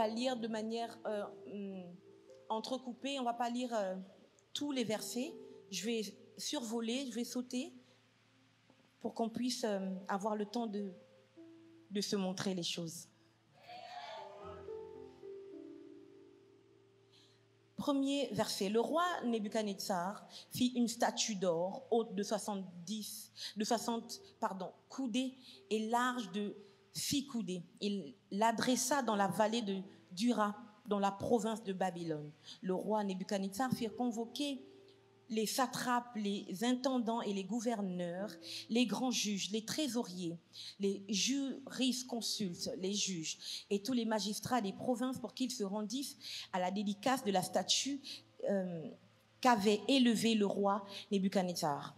va lire de manière entrecoupée. On ne va pas lire tous les versets. Je vais survoler, je vais sauter pour qu'on puisse avoir le temps de se montrer les choses. Premier verset. Le roi Nebuchadnezzar fit une statue d'or haute de 60 coudées et large de 6 coudées. Il l'adressa dans la vallée de Dura, dans la province de Babylone. Le roi Nebuchadnezzar fit convoquer les satrapes, les intendants et les gouverneurs, les grands juges, les trésoriers, les jurisconsultes, les juges et tous les magistrats des provinces pour qu'ils se rendissent à la dédicace de la statue qu'avait élevée le roi Nebuchadnezzar.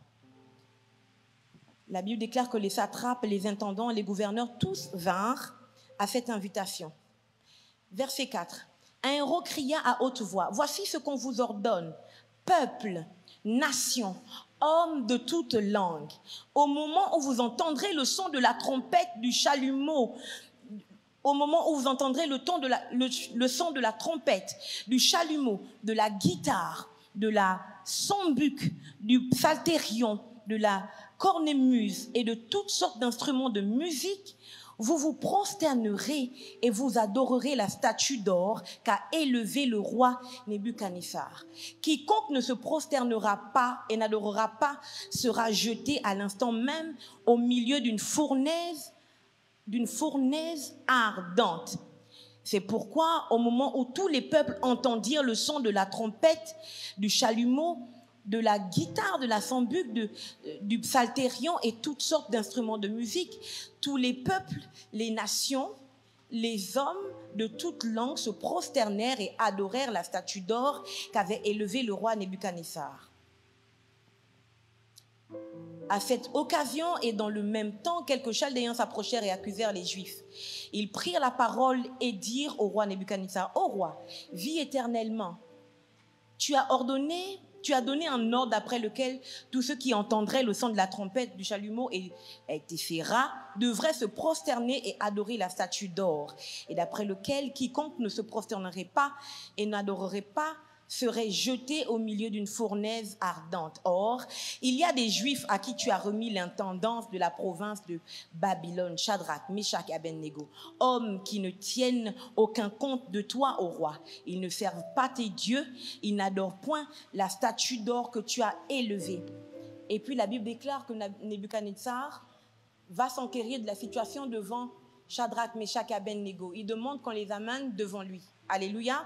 La Bible déclare que les satrapes, les intendants et les gouverneurs, tous vinrent à cette invitation. Verset 4. Un héros cria à haute voix, « Voici ce qu'on vous ordonne, peuple, nation, hommes de toutes langues. Au moment où vous entendrez le son de la trompette du chalumeau, au moment où vous entendrez le son de la trompette, du chalumeau, de la guitare, de la sambuc, du psalterion, de la cornemuse et de toutes sortes d'instruments de musique, vous vous prosternerez et vous adorerez la statue d'or qu'a élevée le roi Nebuchadnezzar. Quiconque ne se prosternera pas et n'adorera pas sera jeté à l'instant même au milieu d'une fournaise ardente. C'est pourquoi, au moment où tous les peuples entendirent le son de la trompette, du chalumeau, de la guitare, de la sambuc, du psalterion et toutes sortes d'instruments de musique, tous les peuples, les nations, les hommes de toutes langues se prosternèrent et adorèrent la statue d'or qu'avait élevée le roi Nebuchadnezzar. À cette occasion et dans le même temps, quelques Chaldéens s'approchèrent et accusèrent les Juifs. Ils prirent la parole et dirent au roi Nebuchadnezzar, « Ô roi, vis éternellement. Tu as donné un ordre d'après lequel tous ceux qui entendraient le son de la trompette, du chalumeau et des féras devraient se prosterner et adorer la statue d'or, et d'après lequel quiconque ne se prosternerait pas et n'adorerait pas serait jeté au milieu d'une fournaise ardente. Or, il y a des Juifs à qui tu as remis l'intendance de la province de Babylone, Shadrach, Meshach et Abednego, hommes qui ne tiennent aucun compte de toi, ô roi. Ils ne servent pas tes dieux, ils n'adorent point la statue d'or que tu as élevée. » Et puis la Bible déclare que Nebuchadnezzar va s'enquérir de la situation devant Shadrach, Meshach et Abednego. Il demande qu'on les amène devant lui. Alléluia.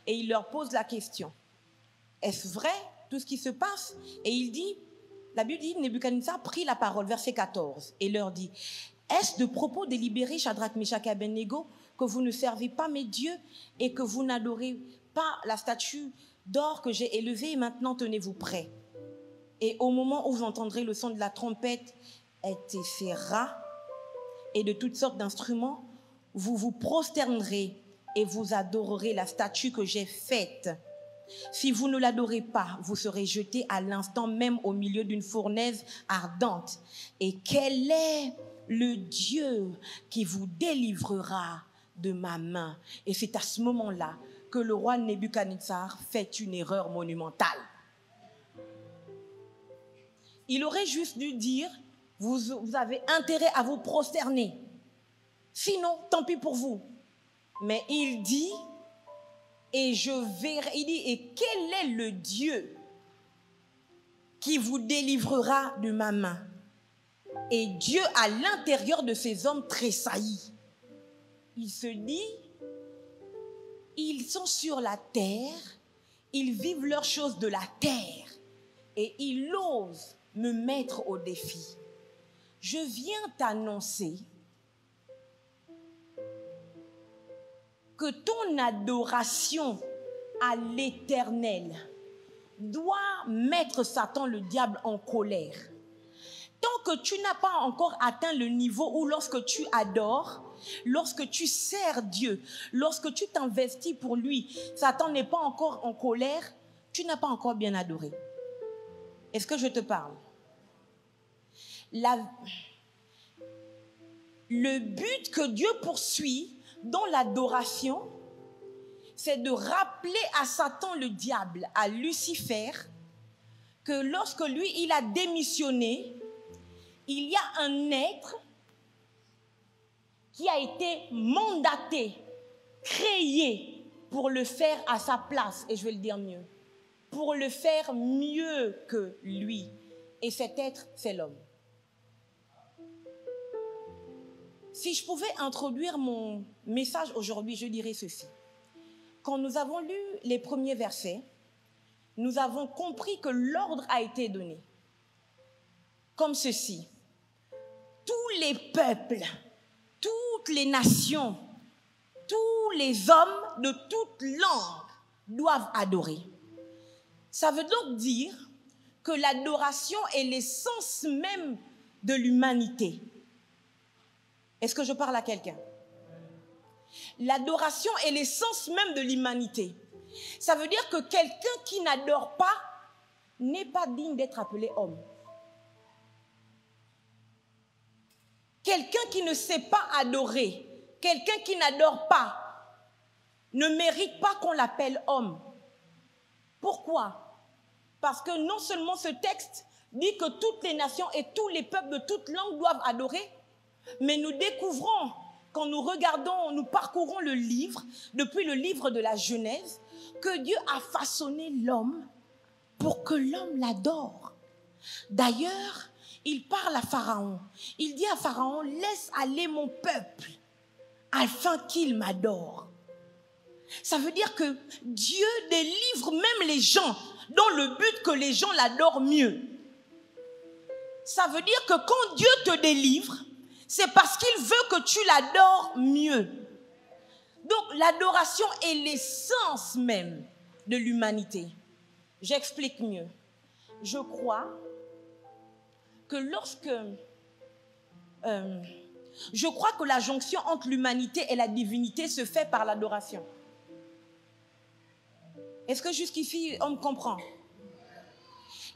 Et il leur pose la question. Est-ce vrai tout ce qui se passe? Et il dit, la Bible dit, Nebuchadnezzar prit la parole, verset 14, et leur dit, est-ce de propos délibérés, Shadrach, Meshach et Abednego, que vous ne servez pas mes dieux et que vous n'adorez pas la statue d'or que j'ai élevée? Maintenant, tenez-vous prêts. Et au moment où vous entendrez le son de la trompette et des féras et de toutes sortes d'instruments, vous vous prosternerez et vous adorerez la statue que j'ai faite. Si vous ne l'adorez pas, vous serez jeté à l'instant même au milieu d'une fournaise ardente. Et quel est le Dieu qui vous délivrera de ma main? Et c'est à ce moment-là que le roi Nebuchadnezzar fait une erreur monumentale. Il aurait juste dû dire, vous avez intérêt à vous prosterner. Sinon, tant pis pour vous. Mais il dit, et je verrai, il dit, et quel est le Dieu qui vous délivrera de ma main? Et Dieu, à l'intérieur de ces hommes, tressaillit. Il se dit, ils sont sur la terre, ils vivent leurs choses de la terre, et ils osent me mettre au défi. Je viens t'annoncer que ton adoration à l'Éternel doit mettre Satan, le diable, en colère. Tant que tu n'as pas encore atteint le niveau où lorsque tu adores, lorsque tu sers Dieu, lorsque tu t'investis pour lui, Satan n'est pas encore en colère, tu n'as pas encore bien adoré. Est-ce que je te parle? Le but que Dieu poursuit dans l'adoration, c'est de rappeler à Satan le diable, à Lucifer, que lorsque lui, il a démissionné, il y a un être qui a été mandaté, créé pour le faire à sa place, et je vais le dire mieux, pour le faire mieux que lui. Et cet être, c'est l'homme. Si je pouvais introduire mon message aujourd'hui, je dirais ceci. Quand nous avons lu les premiers versets, nous avons compris que l'ordre a été donné. Comme ceci. Tous les peuples, toutes les nations, tous les hommes de toute langue doivent adorer. Ça veut donc dire que l'adoration est l'essence même de l'humanité. Est-ce que je parle à quelqu'un? L'adoration est l'essence même de l'humanité. Ça veut dire que quelqu'un qui n'adore pas n'est pas digne d'être appelé homme. Quelqu'un qui ne sait pas adorer, quelqu'un qui n'adore pas, ne mérite pas qu'on l'appelle homme. Pourquoi? Parce que non seulement ce texte dit que toutes les nations et tous les peuples de toute langue doivent adorer, mais nous découvrons, quand nous regardons, nous parcourons le livre, depuis le livre de la Genèse, que Dieu a façonné l'homme pour que l'homme l'adore. D'ailleurs, il parle à Pharaon. Il dit à Pharaon, laisse aller mon peuple afin qu'il m'adore. Ça veut dire que Dieu délivre même les gens dans le but que les gens l'adorent mieux. Ça veut dire que quand Dieu te délivre, c'est parce qu'il veut que tu l'adores mieux. Donc l'adoration est l'essence même de l'humanité. J'explique mieux. Je crois que je crois que la jonction entre l'humanité et la divinité se fait par l'adoration. Est-ce que jusqu'ici on me comprend?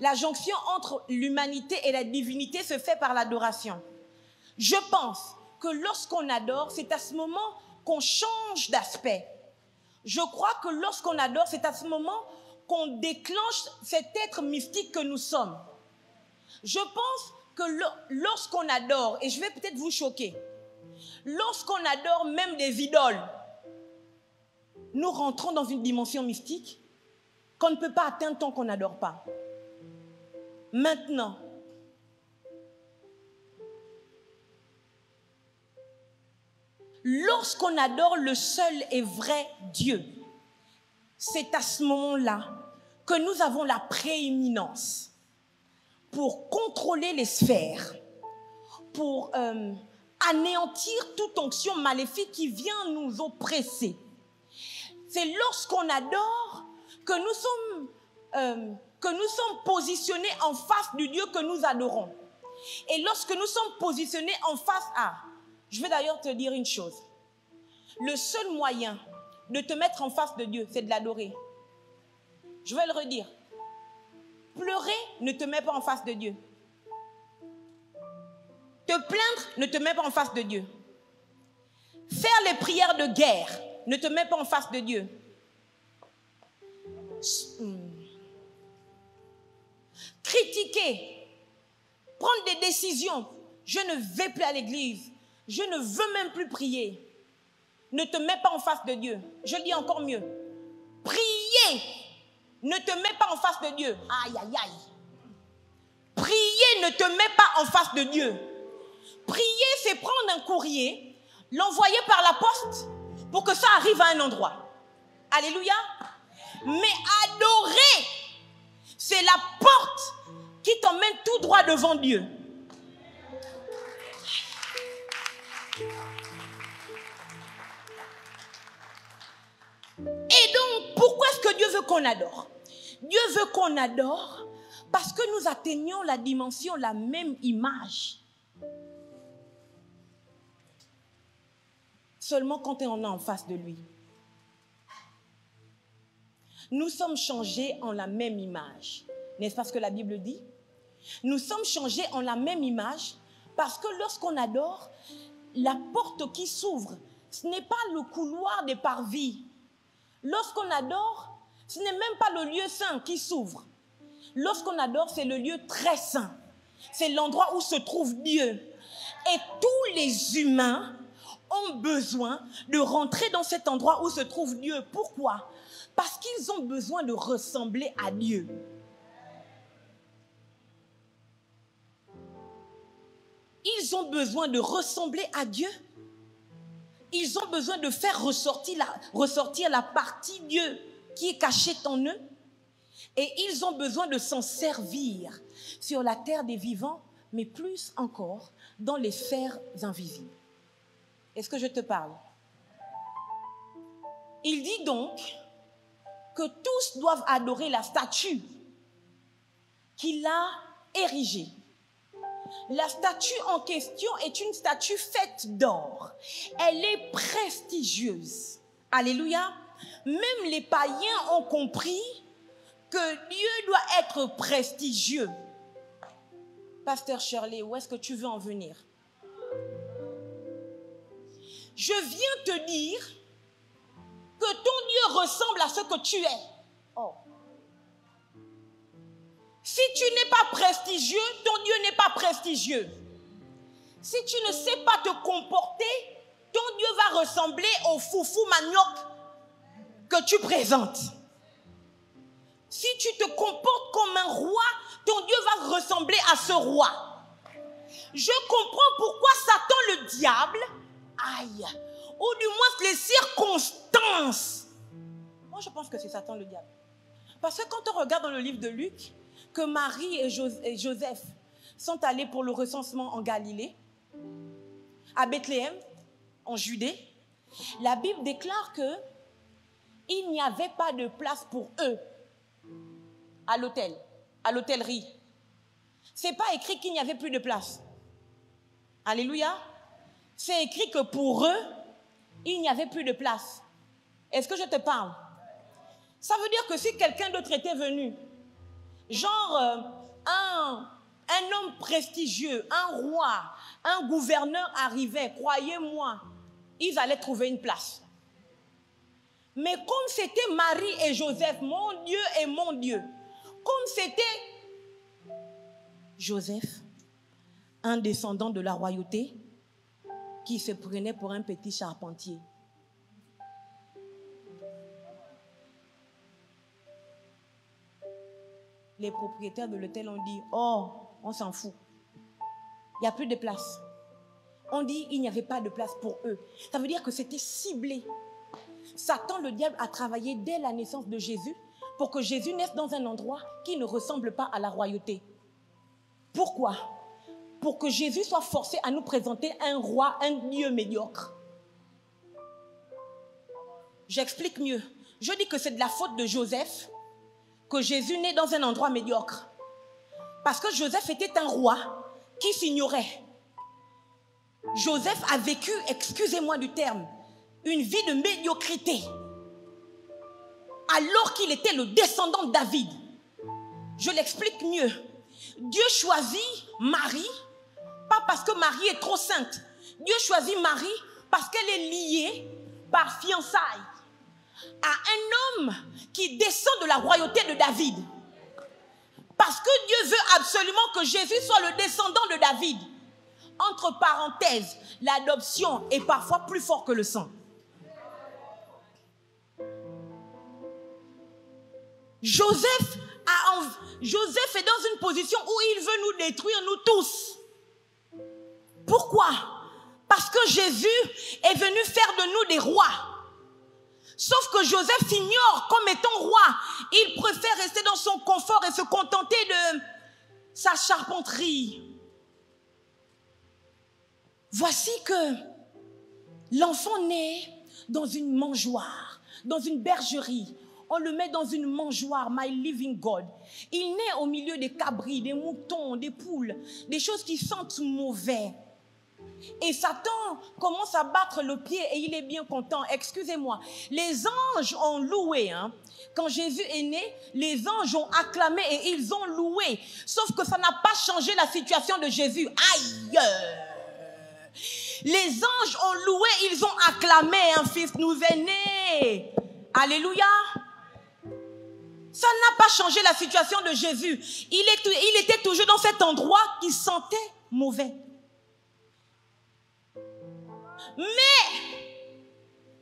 La jonction entre l'humanité et la divinité se fait par l'adoration. Je pense que lorsqu'on adore, c'est à ce moment qu'on change d'aspect. Je crois que lorsqu'on adore, c'est à ce moment qu'on déclenche cet être mystique que nous sommes. Je pense que lorsqu'on adore, et je vais peut-être vous choquer, lorsqu'on adore même des idoles, nous rentrons dans une dimension mystique qu'on ne peut pas atteindre tant qu'on n'adore pas. Maintenant, lorsqu'on adore le seul et vrai Dieu, c'est à ce moment-là que nous avons la prééminence pour contrôler les sphères, pour anéantir toute onction maléfique qui vient nous oppresser. C'est lorsqu'on adore que nous sommes positionnés en face du Dieu que nous adorons. Et lorsque nous sommes positionnés en face à... Je vais d'ailleurs te dire une chose. Le seul moyen de te mettre en face de Dieu, c'est de l'adorer. Je vais le redire. Pleurer ne te met pas en face de Dieu. Te plaindre ne te met pas en face de Dieu. Faire les prières de guerre ne te met pas en face de Dieu. Critiquer, prendre des décisions. Je ne vais plus à l'église. Je ne veux même plus prier. Ne te mets pas en face de Dieu. Je dis encore mieux. Prier ne te met pas en face de Dieu. Aïe, aïe, aïe. Prier ne te met pas en face de Dieu. Prier, c'est prendre un courrier, l'envoyer par la poste pour que ça arrive à un endroit. Alléluia. Mais adorer, c'est la porte qui t'emmène tout droit devant Dieu. Et donc, pourquoi est-ce que Dieu veut qu'on adore? Dieu veut qu'on adore parce que nous atteignons la dimension, la même image. Seulement quand on est en face de lui. Nous sommes changés en la même image. N'est-ce pas ce que la Bible dit? Nous sommes changés en la même image parce que lorsqu'on adore, la porte qui s'ouvre, ce n'est pas le couloir des parvis. Lorsqu'on adore, ce n'est même pas le lieu saint qui s'ouvre. Lorsqu'on adore, c'est le lieu très saint. C'est l'endroit où se trouve Dieu. Et tous les humains ont besoin de rentrer dans cet endroit où se trouve Dieu. Pourquoi? Parce qu'ils ont besoin de ressembler à Dieu. Ils ont besoin de ressembler à Dieu. Ils ont besoin de faire ressortir la partie Dieu qui est cachée en eux. Et ils ont besoin de s'en servir sur la terre des vivants, mais plus encore dans les sphères invisibles. Est-ce que je te parle? Il dit donc que tous doivent adorer la statue qu'il a érigée. La statue en question est une statue faite d'or. Elle est prestigieuse. Alléluia. Même les païens ont compris que Dieu doit être prestigieux. Pasteur Shirley, où est-ce que tu veux en venir? Je viens te dire que ton Dieu ressemble à ce que tu es. Oh. Si tu n'es pas prestigieux, ton Dieu n'est pas prestigieux. Si tu ne sais pas te comporter, ton Dieu va ressembler au foufou manioc que tu présentes. Si tu te comportes comme un roi, ton Dieu va ressembler à ce roi. Je comprends pourquoi Satan le diable, aïe, ou du moins les circonstances. Moi je pense que c'est Satan le diable. Parce que quand on regarde dans le livre de Luc, que Marie et Joseph sont allés pour le recensement en Galilée, à Bethléem, en Judée, la Bible déclare que il n'y avait pas de place pour eux à l'hôtel, à l'hôtellerie. C'est pas écrit qu'il n'y avait plus de place. Alléluia. C'est écrit que pour eux, il n'y avait plus de place. Est-ce que je te parle? Ça veut dire que si quelqu'un d'autre était venu, genre un homme prestigieux, un roi, un gouverneur arrivait, croyez-moi, ils allaient trouver une place. Mais comme c'était Marie et Joseph, mon Dieu et mon Dieu, comme c'était Joseph, un descendant de la royauté, qui se prenait pour un petit charpentier. Les propriétaires de l'hôtel ont dit, oh, on s'en fout. Il n'y a plus de place. On dit, il n'y avait pas de place pour eux. Ça veut dire que c'était ciblé. Satan, le diable, a travaillé dès la naissance de Jésus pour que Jésus naisse dans un endroit qui ne ressemble pas à la royauté. Pourquoi? Pour que Jésus soit forcé à nous présenter un roi, un Dieu médiocre. J'explique mieux. Je dis que c'est de la faute de Joseph que Jésus naît dans un endroit médiocre. Parce que Joseph était un roi qui s'ignorait. Joseph a vécu, excusez-moi du terme, une vie de médiocrité. Alors qu'il était le descendant de David. Je l'explique mieux. Dieu choisit Marie, pas parce que Marie est trop sainte. Dieu choisit Marie parce qu'elle est liée par fiançailles à un homme qui descend de la royauté de David. Parce que Dieu veut absolument que Jésus soit le descendant de David. Entre parenthèses, l'adoption est parfois plus fort que le sang. Joseph est dans une position où il veut nous détruire, nous tous. Pourquoi? Parce que Jésus est venu faire de nous des rois. Sauf que Joseph s'ignore comme étant roi. Il préfère rester dans son confort et se contenter de sa charpenterie. Voici que l'enfant naît dans une mangeoire, dans une bergerie. On le met dans une mangeoire, my living God. Il naît au milieu des cabris, des moutons, des poules, des choses qui sentent mauvais. Et Satan commence à battre le pied et il est bien content. Excusez-moi, les anges ont loué. Quand Jésus est né, les anges ont acclamé et ils ont loué. Sauf que ça n'a pas changé la situation de Jésus. Aïe! Les anges ont loué, ils ont acclamé. Un fils nous est né. Alléluia. Ça n'a pas changé la situation de Jésus. Il était toujours dans cet endroit qui sentait mauvais. Mais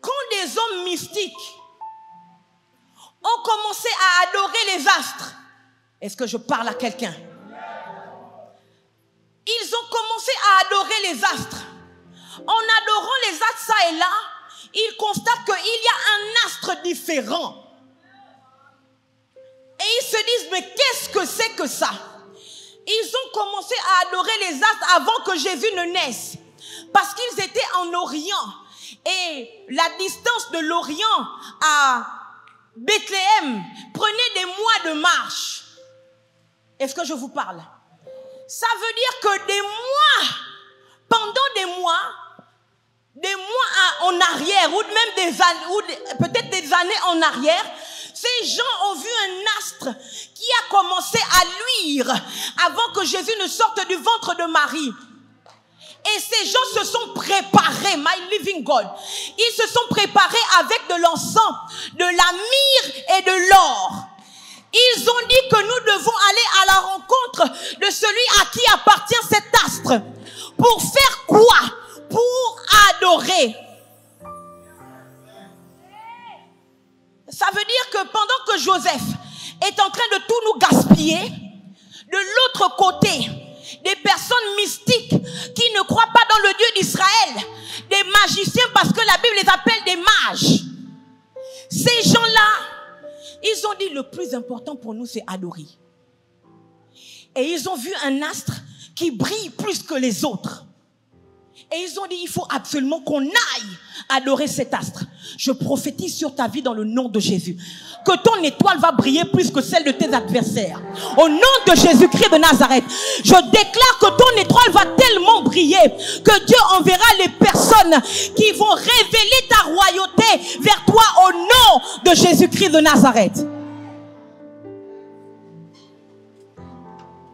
quand des hommes mystiques ont commencé à adorer les astres, est-ce que je parle à quelqu'un? Ils ont commencé à adorer les astres. En adorant les astres ça et là, ils constatent qu'il y a un astre différent. Et ils se disent, mais qu'est-ce que c'est que ça? Ils ont commencé à adorer les astres avant que Jésus ne naisse. Parce qu'ils étaient en Orient. Et la distance de l'Orient à Bethléem prenait des mois de marche. Est-ce que je vous parle? Ça veut dire que des mois, pendant des mois en arrière, ou même des années, ou peut-être des années en arrière, ces gens ont vu un astre qui a commencé à luire avant que Jésus ne sorte du ventre de Marie. Et ces gens se sont préparés, my living God. Ils se sont préparés avec de l'encens, de la myrrhe et de l'or. Ils ont dit que nous devons aller à la rencontre de celui à qui appartient cet astre. Pour faire quoi? Pour adorer. Ça veut dire que pendant que Joseph est en train de tout nous gaspiller, de l'autre côté, des personnes mystiques qui ne croient pas dans le Dieu d'Israël, des magiciens parce que la Bible les appelle des mages. Ces gens-là, ils ont dit le plus important pour nous c'est adorer. Et ils ont vu un astre qui brille plus que les autres. Et ils ont dit, il faut absolument qu'on aille adorer cet astre. Je prophétise sur ta vie dans le nom de Jésus. Que ton étoile va briller plus que celle de tes adversaires. Au nom de Jésus-Christ de Nazareth, je déclare que ton étoile va tellement briller que Dieu enverra les personnes qui vont révéler ta royauté vers toi au nom de Jésus-Christ de Nazareth.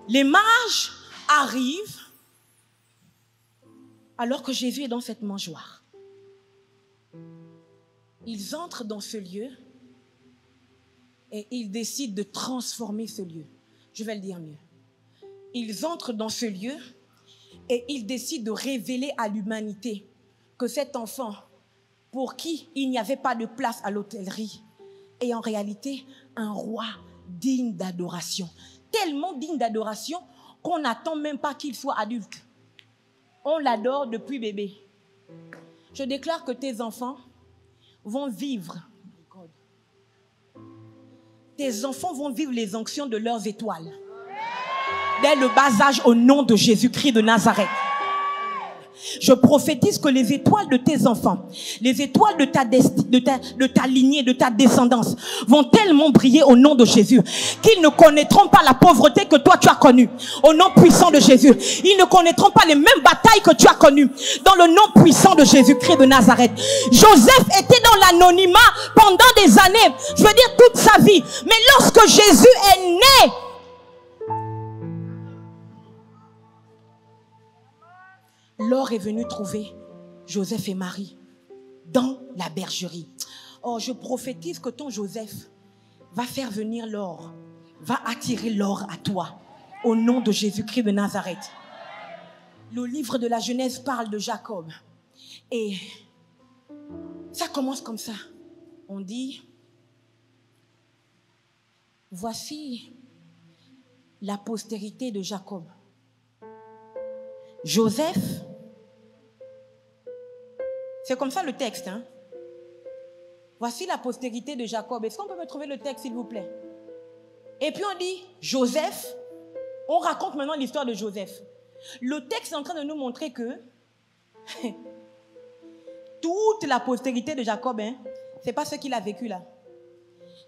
Les mages arrivent alors que Jésus est dans cette mangeoire. Ils entrent dans ce lieu et ils décident de transformer ce lieu. Je vais le dire mieux. Ils entrent dans ce lieu et ils décident de révéler à l'humanité que cet enfant, pour qui il n'y avait pas de place à l'hôtellerie, est en réalité un roi digne d'adoration. Tellement digne d'adoration qu'on n'attend même pas qu'il soit adulte. On l'adore depuis bébé. Je déclare que tes enfants vont vivre. Tes enfants vont vivre les onctions de leurs étoiles. Dès le bas âge, au nom de Jésus-Christ de Nazareth. Je prophétise que les étoiles de tes enfants, les étoiles de ta lignée, de ta descendance, vont tellement briller au nom de Jésus qu'ils ne connaîtront pas la pauvreté que toi tu as connue. Au nom puissant de Jésus. Ils ne connaîtront pas les mêmes batailles que tu as connues. Dans le nom puissant de Jésus-Christ de Nazareth. Joseph était dans l'anonymat pendant des années. Je veux dire toute sa vie. Mais lorsque Jésus est né, l'or est venu trouver Joseph et Marie dans la bergerie. Oh, je prophétise que ton Joseph va faire venir l'or, va attirer l'or à toi, au nom de Jésus-Christ de Nazareth. Le livre de la Genèse parle de Jacob. Et ça commence comme ça. On dit, voici la postérité de Jacob. Joseph, c'est comme ça le texte, hein? Voici la postérité de Jacob. Est-ce qu'on peut me trouver le texte, s'il vous plaît? Et puis on dit Joseph. On raconte maintenant l'histoire de Joseph. Le texte est en train de nous montrer que toute la postérité de Jacob, hein, c'est pas ce qu'il a vécu là.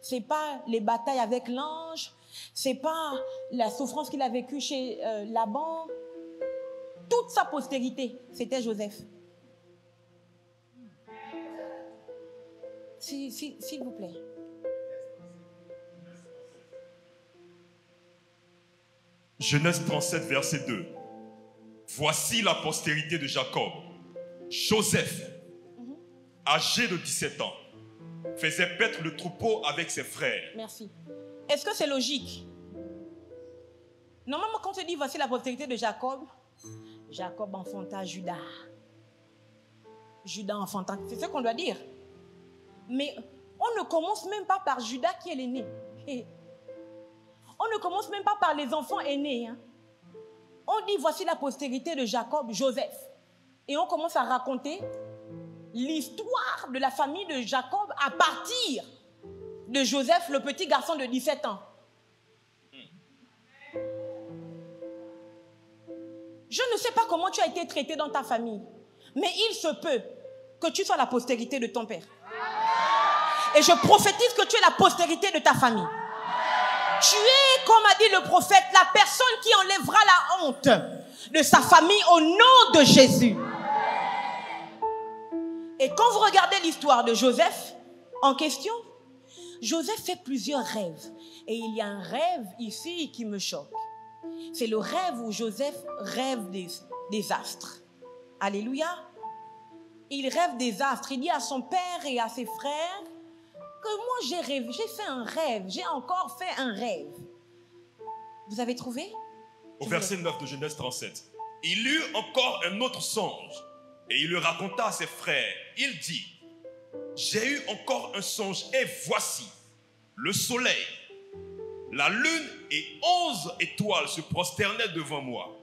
C'est pas les batailles avec l'ange. C'est pas la souffrance qu'il a vécue chez Laban. Toute sa postérité, c'était Joseph. S'il vous plaît. Genèse 37, verset 2. Voici la postérité de Jacob. Joseph, âgé de 17 ans, faisait paître le troupeau avec ses frères. Merci. Est-ce que c'est logique? Normalement, quand on dit voici la postérité de Jacob, Jacob enfanta Judas. Judas enfanta. C'est ce qu'on doit dire. Mais on ne commence même pas par Judas qui est l'aîné. On ne commence même pas par les enfants aînés. Hein. On dit voici la postérité de Jacob, Joseph. Et on commence à raconter l'histoire de la famille de Jacob à partir de Joseph, le petit garçon de 17 ans. Je ne sais pas comment tu as été traité dans ta famille, mais il se peut que tu sois la postérité de ton père. Et je prophétise que tu es la postérité de ta famille. Tu es, comme a dit le prophète, la personne qui enlèvera la honte de sa famille au nom de Jésus. Et quand vous regardez l'histoire de Joseph en question, Joseph fait plusieurs rêves. Et il y a un rêve ici qui me choque. C'est le rêve où Joseph rêve des astres. Alléluia. Il rêve des astres. Il dit à son père et à ses frères que moi j'ai rêvé, j'ai fait un rêve, j'ai encore fait un rêve. Vous avez trouvé? Au verset 9 de Genèse 37, il eut encore un autre songe et il le raconta à ses frères. Il dit, j'ai eu encore un songe et voici le soleil, la lune et 11 étoiles se prosternaient devant moi.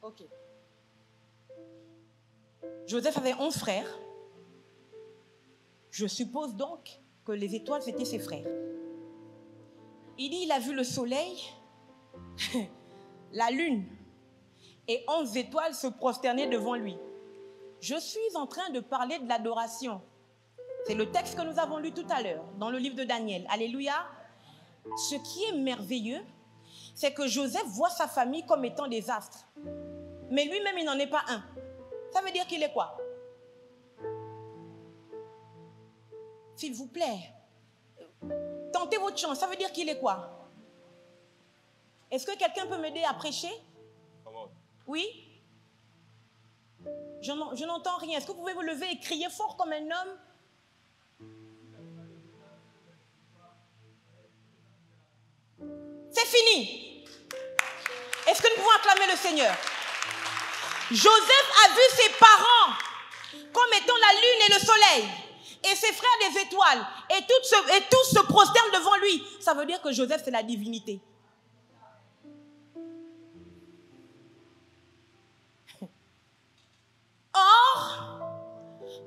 Ok. Joseph avait 11 frères. Je suppose donc que les étoiles, c'était ses frères. Il dit, il a vu le soleil, la lune et 11 étoiles se prosterner devant lui. Je suis en train de parler de l'adoration. C'est le texte que nous avons lu tout à l'heure dans le livre de Daniel. Alléluia. Ce qui est merveilleux, c'est que Joseph voit sa famille comme étant des astres. Mais lui-même, il n'en est pas un. Ça veut dire qu'il est quoi? S'il vous plaît, tentez votre chance. Ça veut dire qu'il est quoi? Est-ce que quelqu'un peut m'aider à prêcher? Oui? Je n'entends rien. Est-ce que vous pouvez vous lever et crier fort comme un homme? C'est fini. Est-ce que nous pouvons acclamer le Seigneur? Joseph a vu ses parents comme étant la lune et le soleil, et ses frères des étoiles, et tous se prosternent devant lui. Ça veut dire que Joseph, c'est la divinité. Or,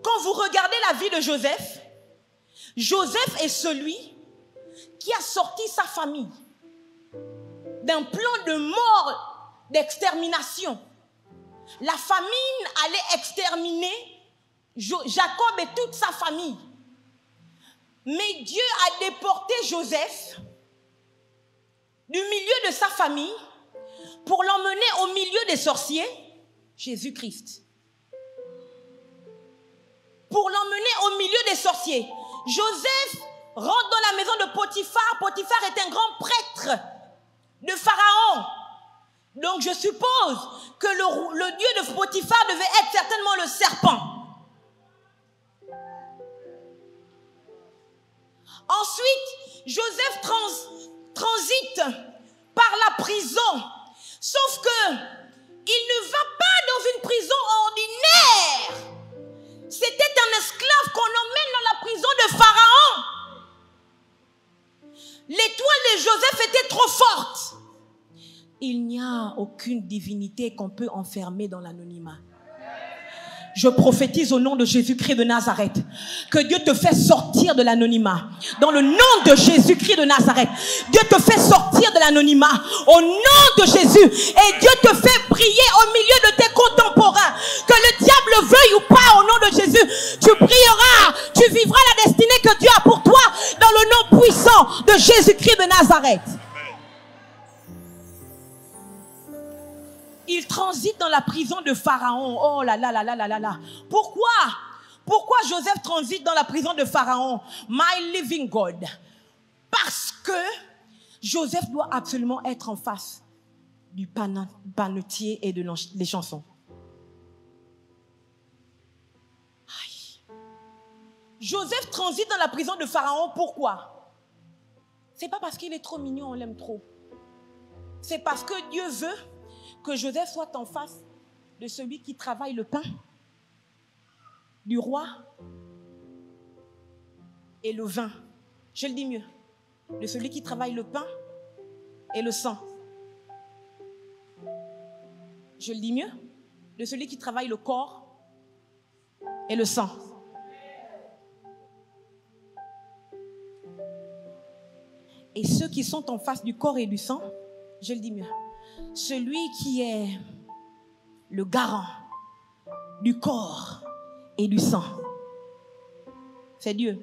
quand vous regardez la vie de Joseph, Joseph est celui qui a sorti sa famille d'un plan de mort, d'extermination. La famine allait exterminer Jacob et toute sa famille. Mais Dieu a déporté Joseph du milieu de sa famille pour l'emmener au milieu des sorciers, Jésus-Christ. Pour l'emmener au milieu des sorciers. Joseph rentre dans la maison de Potiphar. Potiphar est un grand prêtre de Pharaon. Donc je suppose que le dieu de Potiphar devait être certainement le serpent. Ensuite, Joseph transite par la prison. Sauf que il ne va pas dans une prison ordinaire. C'était un esclave qu'on emmène dans la prison de Pharaon. L'étoile de Joseph était trop forte. Il n'y a aucune divinité qu'on peut enfermer dans l'anonymat. Je prophétise au nom de Jésus-Christ de Nazareth que Dieu te fait sortir de l'anonymat. Dans le nom de Jésus-Christ de Nazareth, Dieu te fait sortir de l'anonymat au nom de Jésus. Et Dieu te fait briller au milieu de tes contemporains. Que le diable veuille ou pas, au nom de Jésus, tu brilleras, tu vivras la destinée que Dieu a pour toi dans le nom puissant de Jésus-Christ de Nazareth. Il transite dans la prison de Pharaon. Oh là là là là là là là. Pourquoi? Pourquoi Joseph transite dans la prison de Pharaon? My living God. Parce que Joseph doit absolument être en face du panetier et de les chansons. Aïe. Joseph transite dans la prison de Pharaon. Pourquoi? C'est pas parce qu'il est trop mignon, on l'aime trop. C'est parce que Dieu veut que Joseph soit en face de celui qui travaille le pain, du roi et le vin. Je le dis mieux. De celui qui travaille le pain et le sang. Je le dis mieux. De celui qui travaille le corps et le sang. Et ceux qui sont en face du corps et du sang, je le dis mieux, celui qui est le garant du corps et du sang, c'est Dieu.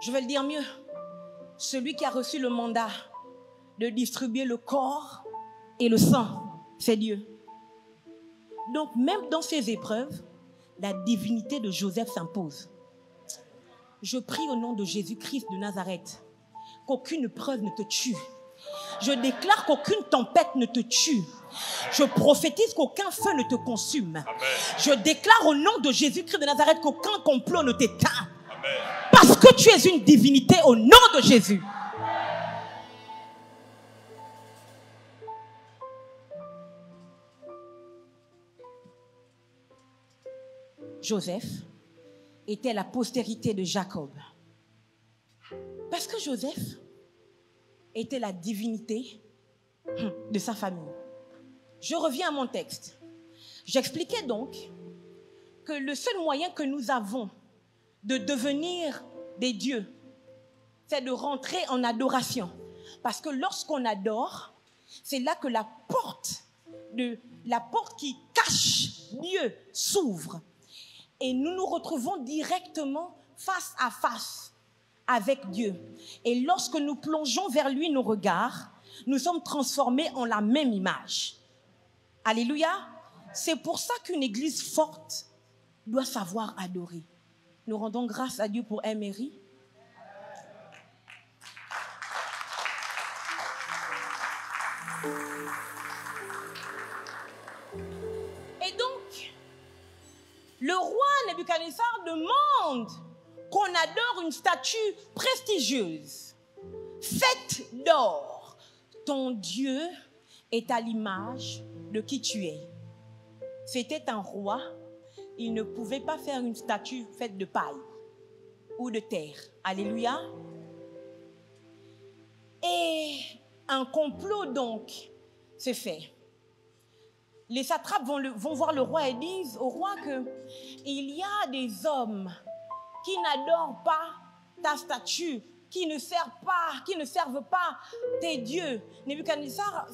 Je vais le dire mieux, celui qui a reçu le mandat de distribuer le corps et le sang, c'est Dieu. Donc même dans ces épreuves, la divinité de Joseph s'impose. Je prie au nom de Jésus-Christ de Nazareth qu'aucune preuve ne te tue. Je déclare qu'aucune tempête ne te tue. Je prophétise qu'aucun feu ne te consume. Amen. Je déclare au nom de Jésus-Christ de Nazareth qu'aucun complot ne t'éteint. Amen. Parce que tu es une divinité au nom de Jésus. Joseph était la postérité de Jacob. Parce que Joseph était la divinité de sa famille. Je reviens à mon texte. J'expliquais donc que le seul moyen que nous avons de devenir des dieux, c'est de rentrer en adoration. Parce que lorsqu'on adore, c'est là que la porte qui cache Dieu s'ouvre. Et nous nous retrouvons directement face à face avec Dieu. Et lorsque nous plongeons vers lui nos regards, nous sommes transformés en la même image. Alléluia. C'est pour ça qu'une église forte doit savoir adorer. Nous rendons grâce à Dieu pour Emery. Et donc, le roi Nebuchadnezzar demande qu'on adore une statue prestigieuse, faite d'or. Ton Dieu est à l'image de qui tu es. C'était un roi, il ne pouvait pas faire une statue faite de paille ou de terre. Alléluia. Et un complot donc s'est fait. Les satrapes vont voir le roi et disent au roi qu'il y a des hommes qui n'adorent pas ta statue, qui ne servent pas tes dieux. Nebuchadnezzar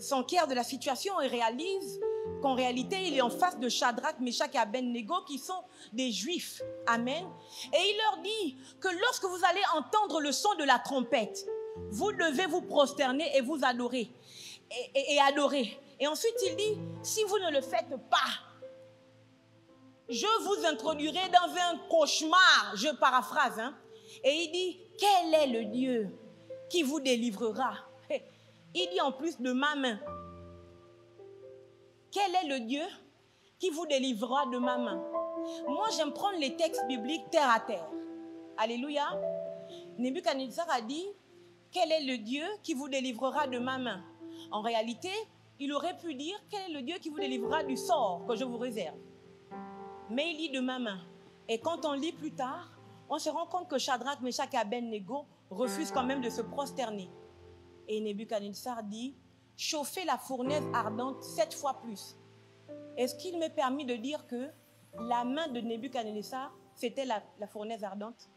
s'enquiert de la situation et réalise qu'en réalité, il est en face de Shadrach, Meshach et Abednego qui sont des Juifs. Amen. Et il leur dit que lorsque vous allez entendre le son de la trompette, vous devez vous prosterner et vous adorer. Et adorer. Et ensuite, il dit, si vous ne le faites pas, je vous introduirai dans un cauchemar. Je paraphrase. Et il dit, quel est le Dieu qui vous délivrera? Il dit en plus de ma main. Quel est le Dieu qui vous délivrera de ma main? Moi, j'aime prendre les textes bibliques terre à terre. Alléluia. Nebuchadnezzar a dit, quel est le Dieu qui vous délivrera de ma main? En réalité, il aurait pu dire, quel est le Dieu qui vous délivrera du sort que je vous réserve? Mais il dit de ma main. Et quand on lit plus tard, on se rend compte que Shadrach, Meshach et Abednego refusent quand même de se prosterner. Et Nebuchadnezzar dit, chauffez la fournaise ardente 7 fois plus. Est-ce qu'il m'est permis de dire que la main de Nebuchadnezzar, c'était la fournaise ardente?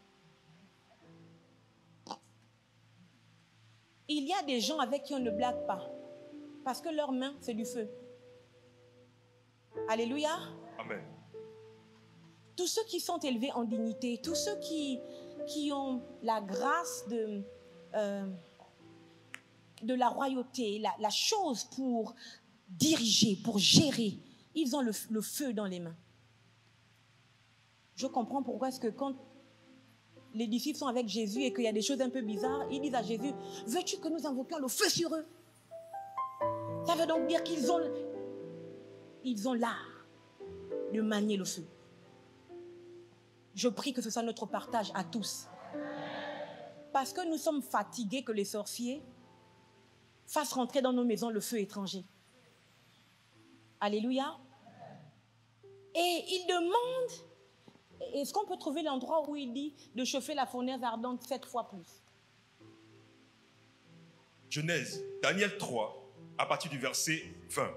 Il y a des gens avec qui on ne blague pas, parce que leur main, c'est du feu. Alléluia. Amen. Tous ceux qui sont élevés en dignité, tous ceux qui ont la grâce de la royauté, la chose pour diriger, pour gérer, ils ont le feu dans les mains. Je comprends pourquoi est-ce que quand les disciples sont avec Jésus et qu'il y a des choses un peu bizarres, ils disent à Jésus, veux-tu que nous invoquions le feu sur eux? Ça veut donc dire qu'ils ont l'art de manier le feu. Je prie que ce soit notre partage à tous. Parce que nous sommes fatigués que les sorciers fassent rentrer dans nos maisons le feu étranger. Alléluia. Et il demande, est-ce qu'on peut trouver l'endroit où il dit de chauffer la fournaise ardente 7 fois plus? Genèse, Daniel 3, à partir du verset 20.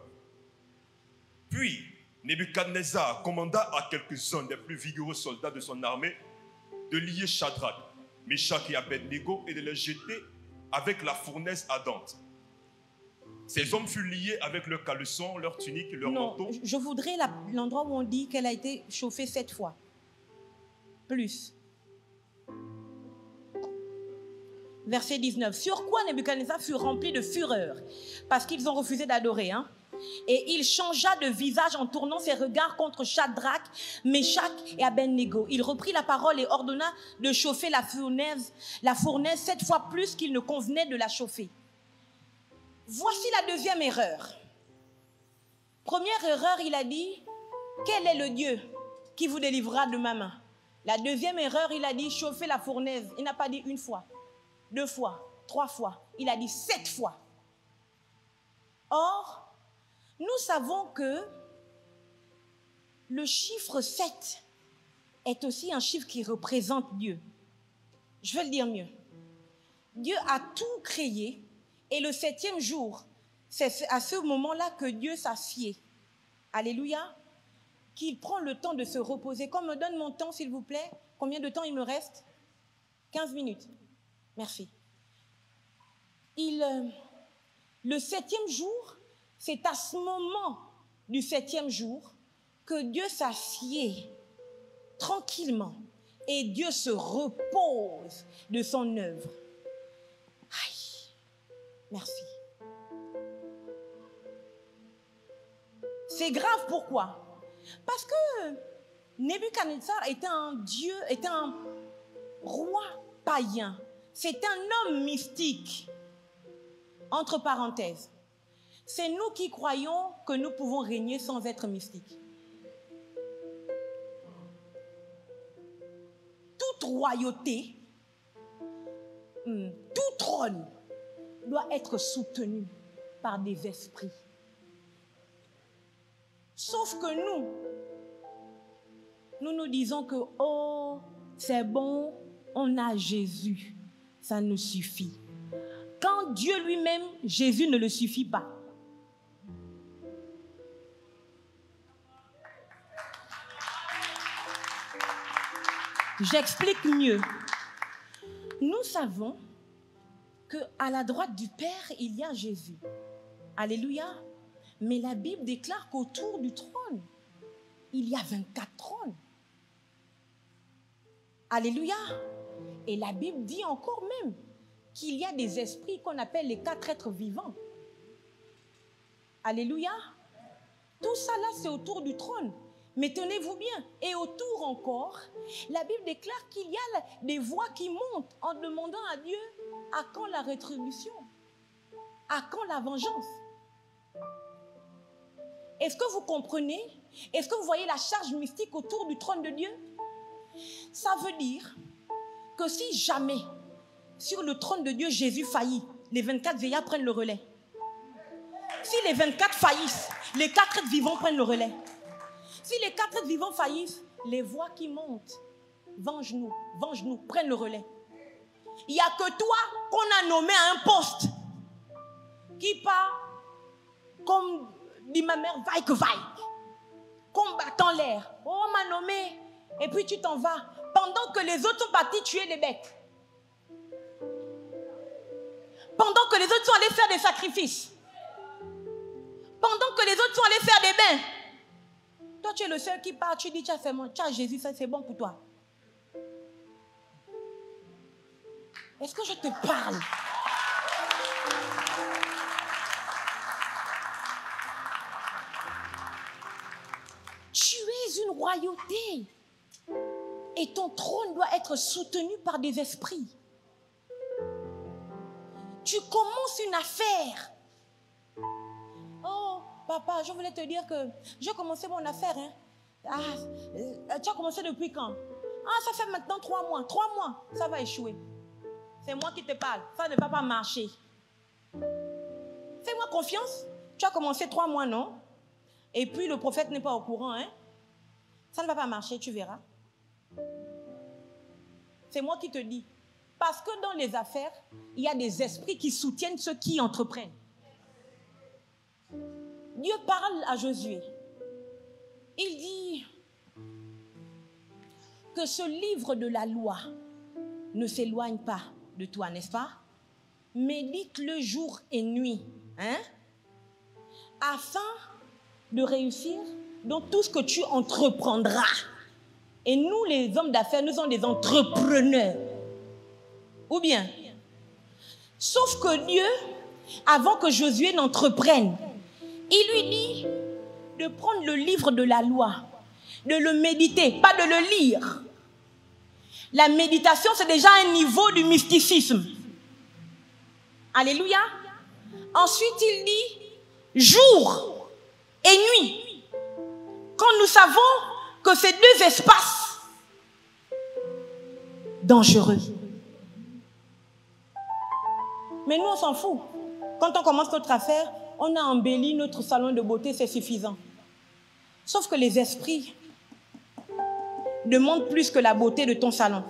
Puis, Nebuchadnezzar commanda à quelques-uns des plus vigoureux soldats de son armée de lier Shadrach, Meshach et Abednego et de les jeter avec la fournaise ardente. Ces hommes furent liés avec leurs caleçons, leurs tuniques, leurs manteaux. Je voudrais l'endroit où on dit qu'elle a été chauffée 7 fois. Plus. Verset 19. Sur quoi Nebuchadnezzar fut rempli de fureur, parce qu'ils ont refusé d'adorer. Et il changea de visage en tournant ses regards contre Shadrach, Meshach et Abednego. Il reprit la parole et ordonna de chauffer la fournaise 7 fois plus qu'il ne convenait de la chauffer. Voici la deuxième erreur. Première erreur, il a dit, quel est le Dieu qui vous délivrera de ma main? La deuxième erreur, il a dit, chauffez la fournaise. Il n'a pas dit 1 fois, 2 fois, 3 fois. Il a dit 7 fois. Or, nous savons que le chiffre 7 est aussi un chiffre qui représente Dieu. Je vais le dire mieux. Dieu a tout créé et le 7e jour, c'est à ce moment-là que Dieu s'assied. Alléluia. Qu'il prend le temps de se reposer. Qu'on me donne mon temps, s'il vous plaît. Combien de temps il me reste? 15 minutes. Merci. Le 7e jour, c'est à ce moment du 7e jour que Dieu s'assied tranquillement et Dieu se repose de son œuvre. Aïe, merci. C'est grave, pourquoi? Parce que Nebuchadnezzar était un dieu, était un roi païen. C'est un homme mystique. Entre parenthèses. C'est nous qui croyons que nous pouvons régner sans être mystiques. Toute royauté, tout trône doit être soutenu par des esprits. Sauf que nous disons que, oh, c'est bon, on a Jésus, ça nous suffit. Quand Dieu lui-même, Jésus ne le suffit pas. J'explique mieux. Nous savons qu'à la droite du Père, il y a Jésus. Alléluia. Mais la Bible déclare qu'autour du trône, il y a 24 trônes. Alléluia. Et la Bible dit encore même qu'il y a des esprits qu'on appelle les 4 êtres vivants. Alléluia. Tout ça là, c'est autour du trône. Mais tenez-vous bien, et autour encore, la Bible déclare qu'il y a des voix qui montent en demandant à Dieu à quand la rétribution, à quand la vengeance. Est-ce que vous comprenez? Est-ce que vous voyez la charge mystique autour du trône de Dieu? Ça veut dire que si jamais sur le trône de Dieu Jésus faillit, les 24 vieillards prennent le relais. Si les 24 faillissent, les 4 êtres vivants prennent le relais. Si les 4 êtres vivants faillissent, les voix qui montent, venge-nous, prennent le relais. Il n'y a que toi qu'on a nommé à un poste qui part, comme dit ma mère, vaille que vaille, combattant l'air. Oh, on m'a nommé, et puis tu t'en vas, pendant que les autres sont partis tuer les bêtes. Pendant que les autres sont allés faire des sacrifices. Pendant que les autres sont allés faire des bains. Toi, tu es le seul qui part, tu dis, tiens, Jésus, ça c'est bon pour toi. Est-ce que je te parle? Tu es une royauté. Et ton trône doit être soutenu par des esprits. Tu commences une affaire. Oh, papa, je voulais te dire que j'ai commencé mon affaire. Tu as commencé depuis quand? Ça fait maintenant 3 mois. 3 mois, ça va échouer. C'est moi qui te parle. Ça ne va pas marcher. Fais-moi confiance. Tu as commencé 3 mois, non? Et puis le prophète n'est pas au courant, hein? Ça ne va pas marcher, tu verras. C'est moi qui te dis. Parce que dans les affaires, il y a des esprits qui soutiennent ceux qui entreprennent. Dieu parle à Josué. Il dit que ce livre de la loi ne s'éloigne pas de toi, n'est-ce pas? Médite-le jour et nuit, hein? Afin de réussir dans tout ce que tu entreprendras. Et nous, les hommes d'affaires, nous sommes des entrepreneurs. Ou bien? Sauf que Dieu, avant que Josué n'entreprenne, il lui dit de prendre le livre de la loi, de le méditer, pas de le lire. La méditation, c'est déjà un niveau du mysticisme. Alléluia. Ensuite, il dit jour et nuit. Quand nous savons que ces deux espaces dangereux. Mais nous, on s'en fout. Quand on commence notre affaire, on a embelli notre salon de beauté, c'est suffisant. Sauf que les esprits demandent plus que la beauté de ton salon.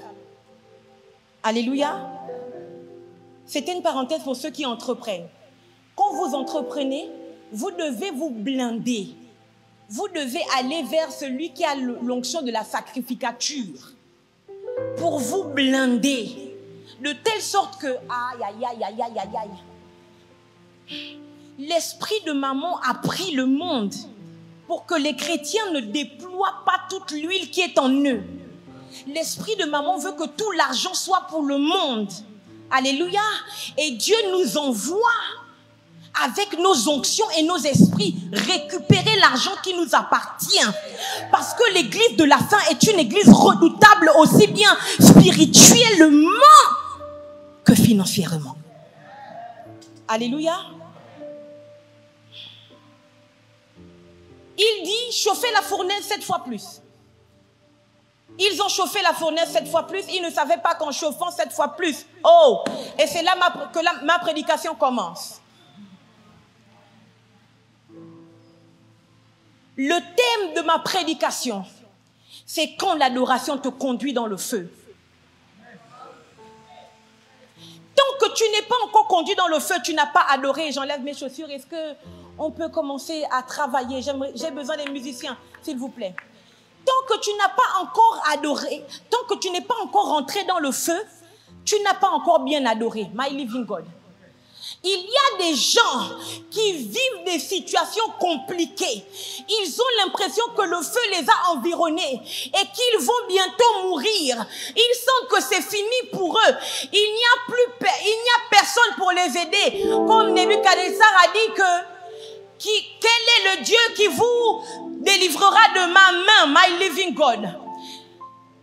Alléluia. C'était une parenthèse pour ceux qui entreprennent. Quand vous entreprenez, vous devez vous blinder. Vous devez aller vers celui qui a l'onction de la sacrificature pour vous blinder. De telle sorte que, l'esprit de maman a pris le monde pour que les chrétiens ne déploient pas toute l'huile qui est en eux. L'esprit de maman veut que tout l'argent soit pour le monde. Alléluia. Et Dieu nous envoie avec nos onctions et nos esprits récupérer l'argent qui nous appartient. Parce que l'église de la fin est une église redoutable aussi bien spirituellement que financièrement. Alléluia. Il dit chauffer la fournaise 7 fois plus. Ils ont chauffé la fournaise 7 fois plus. Ils ne savaient pas qu'en chauffant 7 fois plus. Oh, et c'est là que ma prédication commence. Le thème de ma prédication, c'est quand l'adoration te conduit dans le feu. Tant que tu n'es pas encore conduit dans le feu, tu n'as pas adoré. J'enlève mes chaussures. Est-ce qu'on peut commencer à travailler? J'ai besoin des musiciens, s'il vous plaît. Tant que tu n'as pas encore adoré, tant que tu n'es pas encore rentré dans le feu, tu n'as pas encore bien adoré. My living God. Il y a des gens qui vivent des situations compliquées. Ils ont l'impression que le feu les a environnés et qu'ils vont bientôt mourir. Ils sentent que c'est fini pour eux. Il n'y a personne pour les aider. Comme Nebuchadnezzar a dit quel est le Dieu qui vous délivrera de ma main, my living God.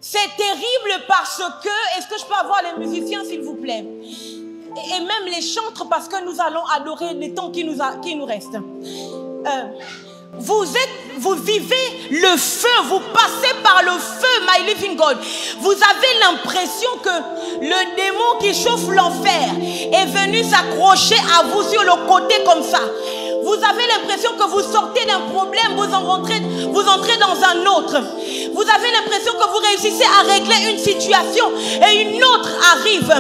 C'est terrible parce que, est-ce que je peux avoir les musiciens s'il vous plaît? Et même les chantres parce que nous allons adorer les temps qui nous restent. Vous vivez le feu, vous passez par le feu, my living God. Vous avez l'impression que le démon qui chauffe l'enfer est venu s'accrocher à vous sur le côté comme ça. Vous avez l'impression que vous sortez d'un problème, vous entrez dans un autre. Vous avez l'impression que vous réussissez à régler une situation et une autre arrive.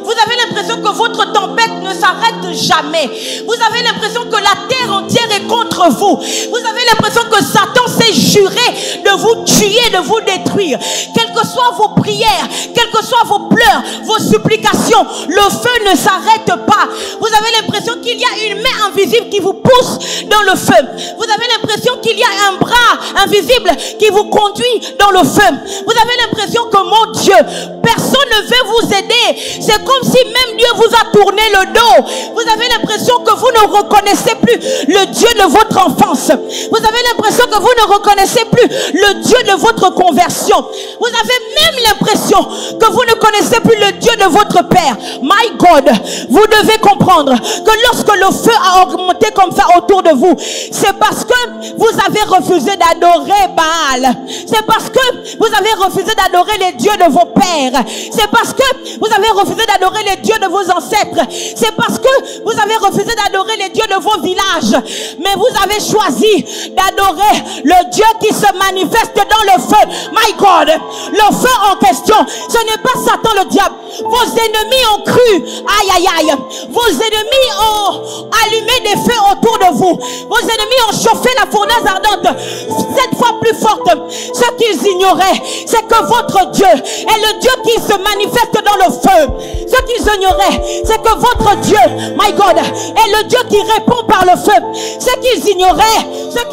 Vous avez l'impression que votre tempête ne s'arrête jamais. Vous avez l'impression que la terre entière est contre vous. Vous avez l'impression que Satan s'est juré de vous tuer, de vous détruire. Quelles que soient vos prières, quels que soient vos pleurs, vos supplications, le feu ne s'arrête pas. Vous avez l'impression qu'il y a une main invisible qui vous pousse dans le feu. Vous avez l'impression qu'il y a un bras invisible qui vous conduit dans le feu. Vous avez l'impression que mon Dieu, personne ne veut vous aider. C'est comme si même Dieu vous a tourné le dos. Vous avez l'impression que vous ne reconnaissez plus le Dieu de votre enfance. Vous avez l'impression que vous ne reconnaissez plus le Dieu de votre conversion. Vous avez même l'impression que vous ne connaissez plus le Dieu de votre Père. My God, vous devez comprendre que lorsque le feu a augmenté comme ça autour de vous, c'est parce que vous avez refusé d'adorer Baal. C'est parce que vous avez refusé d'adorer les dieux de vos pères. C'est parce que vous avez refusé d'adorer les dieux de vos ancêtres. C'est parce que vous avez refusé d'adorer les dieux de vos villages. Mais vous avez choisi d'adorer le Dieu qui se manifeste dans le feu. My God, le feu en question, ce n'est pas Satan le diable. Vos ennemis ont cru, aïe aïe aïe, vos ennemis ont allumé des feux autour de vous. Vos ennemis ont chauffé la fournaise ardente 7 fois plus forte. Ce qu'ils ignoraient, c'est que votre Dieu est le Dieu qui se manifeste dans le feu. Ce qu'ils ignoraient, c'est que votre Dieu, my God, est le Dieu qui répond par le feu. Ce qu'ils ignoraient, c'est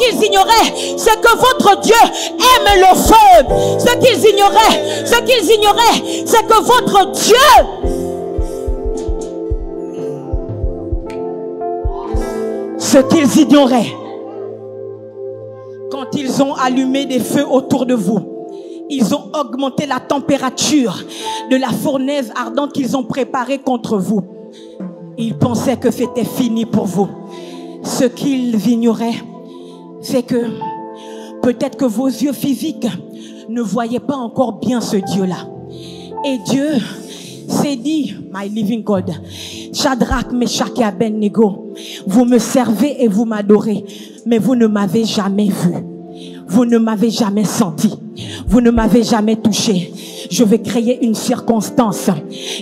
que votre Dieu aime le feu. Ce qu'ils ignoraient, c'est que votre Dieu quand ils ont allumé des feux autour de vous, ils ont augmenté la température de la fournaise ardente qu'ils ont préparée contre vous. Ils pensaient que c'était fini pour vous. Ce qu'ils ignoraient, c'est que peut-être que vos yeux physiques ne voyaient pas encore bien ce Dieu-là. Et Dieu s'est dit, my living God, Shadrach, Meshach et Abednego, vous me servez et vous m'adorez, mais vous ne m'avez jamais vu. Vous ne m'avez jamais senti. Vous ne m'avez jamais touché. Je vais créer une circonstance.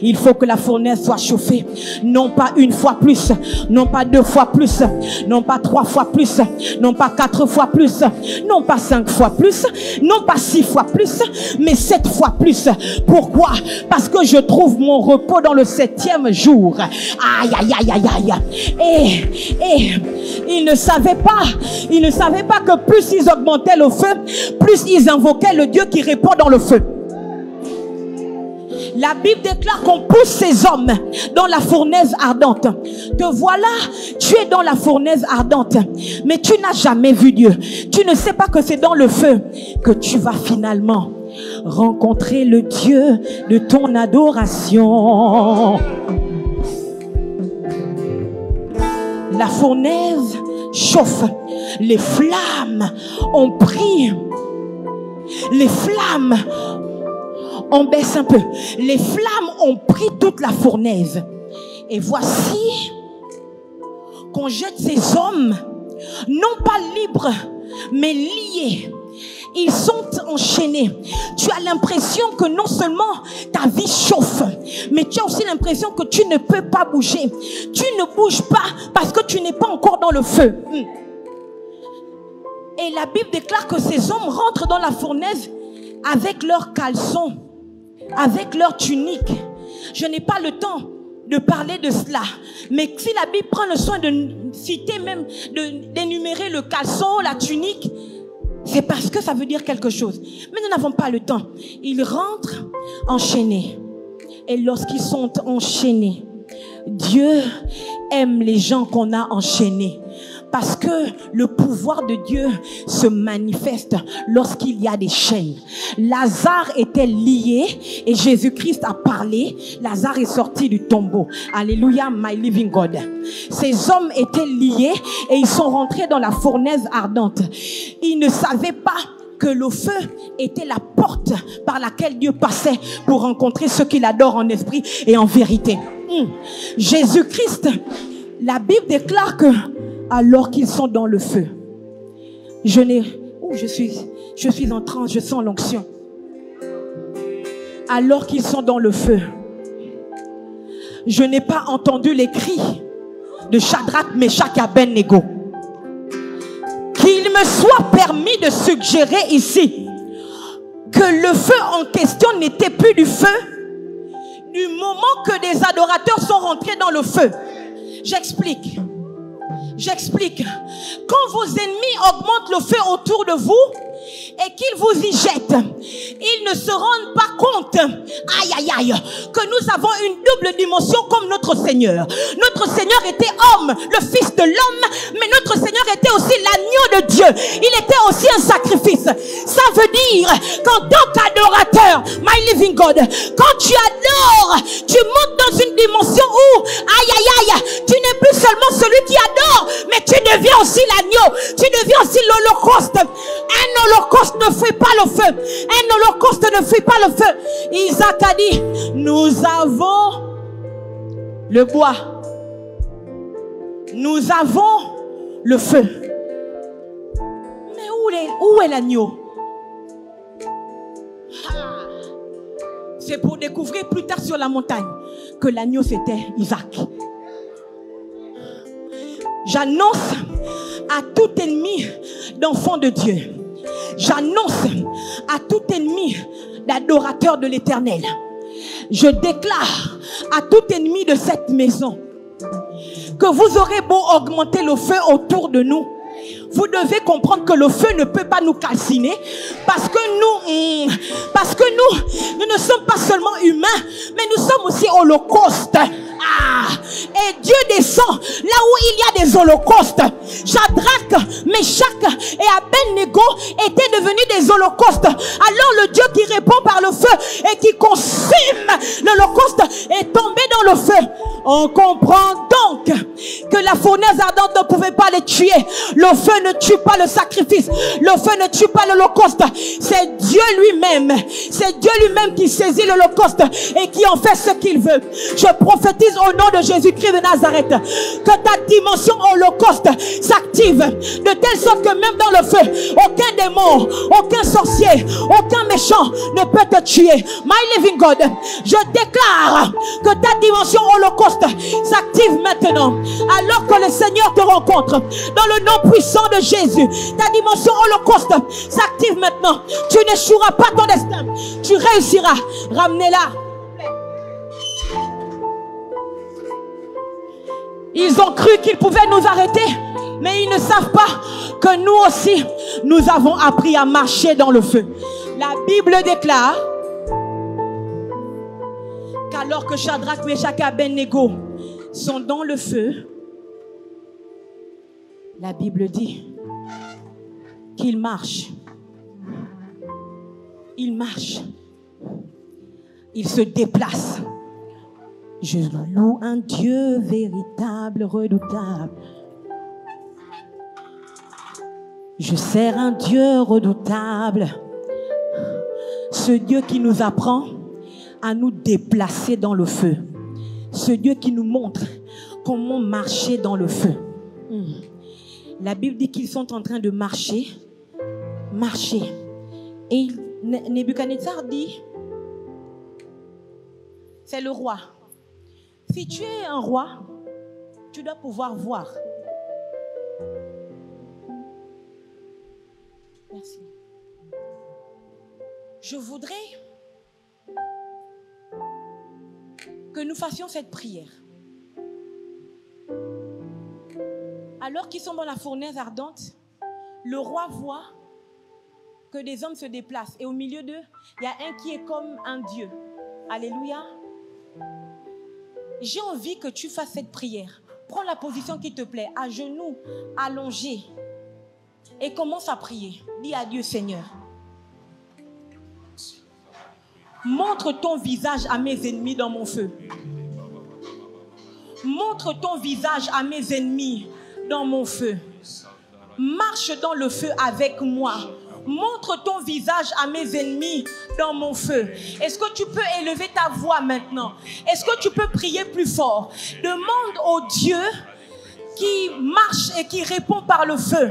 Il faut que la fournaise soit chauffée. Non pas une fois plus. Non pas 2 fois plus. Non pas 3 fois plus. Non pas 4 fois plus. Non pas 5 fois plus. Non pas 6 fois plus. Mais 7 fois plus. Pourquoi? Parce que je trouve mon repos dans le 7e jour. Aïe, aïe, aïe, aïe, aïe. Et ils ne savaient pas. Ils ne savaient pas que plus ils augmentaient le feu, plus ils invoquaient le Dieu qui répond dans le feu. La Bible déclare qu'on pousse ces hommes dans la fournaise ardente. Te voilà, tu es dans la fournaise ardente, mais tu n'as jamais vu Dieu. Tu ne sais pas que c'est dans le feu que tu vas finalement rencontrer le Dieu de ton adoration. La fournaise chauffe. Les flammes ont pris. Les flammes, on baisse un peu. Les flammes ont pris toute la fournaise. Et voici qu'on jette ces hommes, non pas libres, mais liés. Ils sont enchaînés. Tu as l'impression que non seulement ta vie chauffe, mais tu as aussi l'impression que tu ne peux pas bouger. Tu ne bouges pas parce que tu n'es pas encore dans le feu. Et la Bible déclare que ces hommes rentrent dans la fournaise avec leurs caleçons, avec leurs tuniques. Je n'ai pas le temps de parler de cela. Mais si la Bible prend le soin de citer même, d'énumérer le caleçon, la tunique, c'est parce que ça veut dire quelque chose. Mais nous n'avons pas le temps. Ils rentrent enchaînés. Et lorsqu'ils sont enchaînés, Dieu aime les gens qu'on a enchaînés. Parce que le pouvoir de Dieu se manifeste lorsqu'il y a des chaînes. Lazare était lié et Jésus-Christ a parlé. Lazare est sorti du tombeau. Alléluia, my living God. Ces hommes étaient liés et ils sont rentrés dans la fournaise ardente. Ils ne savaient pas que le feu était la porte par laquelle Dieu passait pour rencontrer ceux qui l'adorent en esprit et en vérité. Jésus-Christ, la Bible déclare que alors qu'ils sont dans le feu, je suis en transe, je sens l'onction. Alors qu'ils sont dans le feu, je n'ai pas entendu les cris de Shadrach, Meshach et Abednego. Qu'il me soit permis de suggérer ici que le feu en question n'était plus du feu du moment que des adorateurs sont rentrés dans le feu. J'explique. Quand vos ennemis augmentent le feu autour de vous et qu'ils vous y jettent, ils ne se rendent pas compte, aïe aïe aïe, que nous avons une double dimension comme notre Seigneur. Notre Seigneur était homme, le Fils de l'homme, mais notre Seigneur était aussi l'agneau de Dieu, il était aussi un sacrifice. Ça veut dire qu'en tant qu'adorateur, my living God, quand tu adores, tu montes dans une dimension où, aïe aïe aïe, tu n'es plus seulement celui qui adore, mais tu deviens aussi l'agneau, tu deviens aussi l'holocauste. Un holocauste ne fuit pas le feu. Un holocauste ne fuit pas le feu. Isaac a dit, nous avons le bois. Nous avons le feu. Mais où est l'agneau? C'est pour découvrir plus tard sur la montagne que l'agneau c'était Isaac. J'annonce à tout ennemi d'enfants de Dieu. J'annonce à tout ennemi d'adorateur de l'Éternel. Je déclare à tout ennemi de cette maison que vous aurez beau augmenter le feu autour de nous, vous devez comprendre que le feu ne peut pas nous calciner parce que nous ne sommes pas seulement humains, mais nous sommes aussi holocaustes. Et Dieu descend là où il y a des holocaustes. Shadrach, Meshach et Abednego étaient devenus des holocaustes. Alors le Dieu qui répond par le feu et qui consume l'holocauste est tombé dans le feu. On comprend donc que la fournaise ardente ne pouvait pas les tuer. Le feu ne tue pas le sacrifice. Le feu ne tue pas l'holocauste. C'est Dieu lui-même. C'est Dieu lui-même qui saisit l'holocauste et qui en fait ce qu'il veut. Je prophétise au nom de Jésus-Christ de Nazareth que ta dimension holocauste s'active de telle sorte que même dans le feu, aucun démon, aucun sorcier, aucun méchant ne peut te tuer. My living God, je déclare que ta dimension holocauste s'active maintenant. Alors que le Seigneur te rencontre dans le nom puissant de Jésus, ta dimension holocauste s'active maintenant. Tu n'échoueras pas ton destin, tu réussiras. Ramenez-la. Ils ont cru qu'ils pouvaient nous arrêter, mais ils ne savent pas que nous aussi, nous avons appris à marcher dans le feu. La Bible déclare qu'alors que Shadrach, Meshach et Abednego sont dans le feu, la Bible dit qu'ils marchent. Ils marchent. Ils se déplacent. Je loue un Dieu véritable, redoutable. Je sers un Dieu redoutable. Ce Dieu qui nous apprend à nous déplacer dans le feu. Ce Dieu qui nous montre comment marcher dans le feu. La Bible dit qu'ils sont en train de marcher. Marcher. Et Nebuchadnezzar dit, c'est le roi. Si tu es un roi, tu dois pouvoir voir. Merci. Je voudrais que nous fassions cette prière. Alors qu'ils sont dans la fournaise ardente, le roi voit que des hommes se déplacent. Et au milieu d'eux, il y a un qui est comme un Dieu. Alléluia. J'ai envie que tu fasses cette prière. Prends la position qui te plaît, à genoux, allongé. Et commence à prier. Dis à Dieu, Seigneur. Montre ton visage à mes ennemis dans mon feu. Montre ton visage à mes ennemis dans mon feu. Marche dans le feu avec moi. Montre ton visage à mes ennemis dans mon feu. Est-ce que tu peux élever ta voix maintenant? Est-ce que tu peux prier plus fort? Demande au Dieu qui marche et qui répond par le feu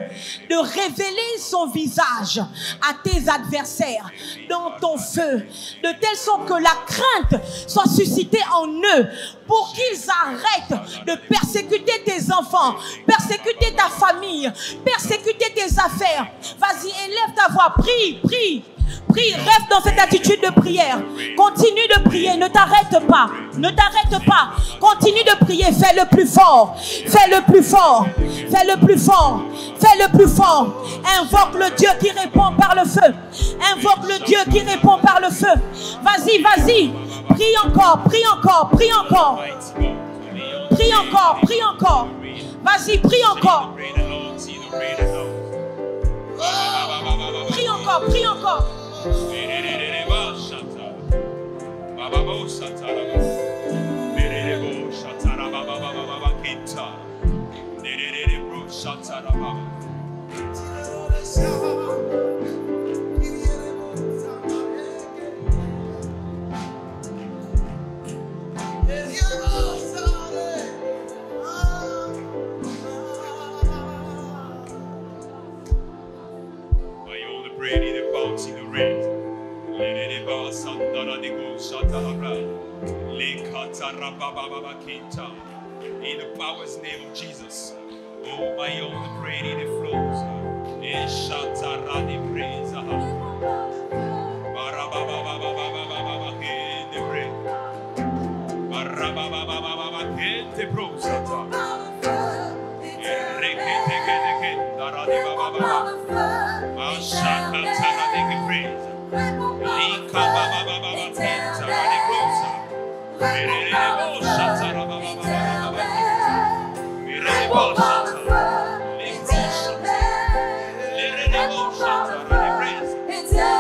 de révéler son visage à tes adversaires dans ton feu, de telle sorte que la crainte soit suscitée en eux pour qu'ils arrêtent de persécuter tes enfants, persécuter ta famille, persécuter tes affaires. Vas-y, élève ta voix, prie, prie. Prie, reste dans cette attitude de prière. Continue de prier, ne t'arrête pas. Ne t'arrête pas. Continue de prier, fais le plus fort. Fais le plus fort. Fais le plus fort. Fais le plus fort. Invoque le Dieu qui répond par le feu. Invoque le Dieu qui répond par le feu. Vas-y, vas-y. Prie encore, prie encore, prie encore. Prie encore, prie encore. Vas-y, prie encore. In the power's name of Jesus. Oh, my own, the prayer in the flows. In Shatarani praise. Barababababababababa, in the prayer. Barababababababa, in the prosata. Ereketekedeke, daradi babababa. Mashakatarani praise. Lika bababababa, tarani prosa. Erebo shatarabababababa. Until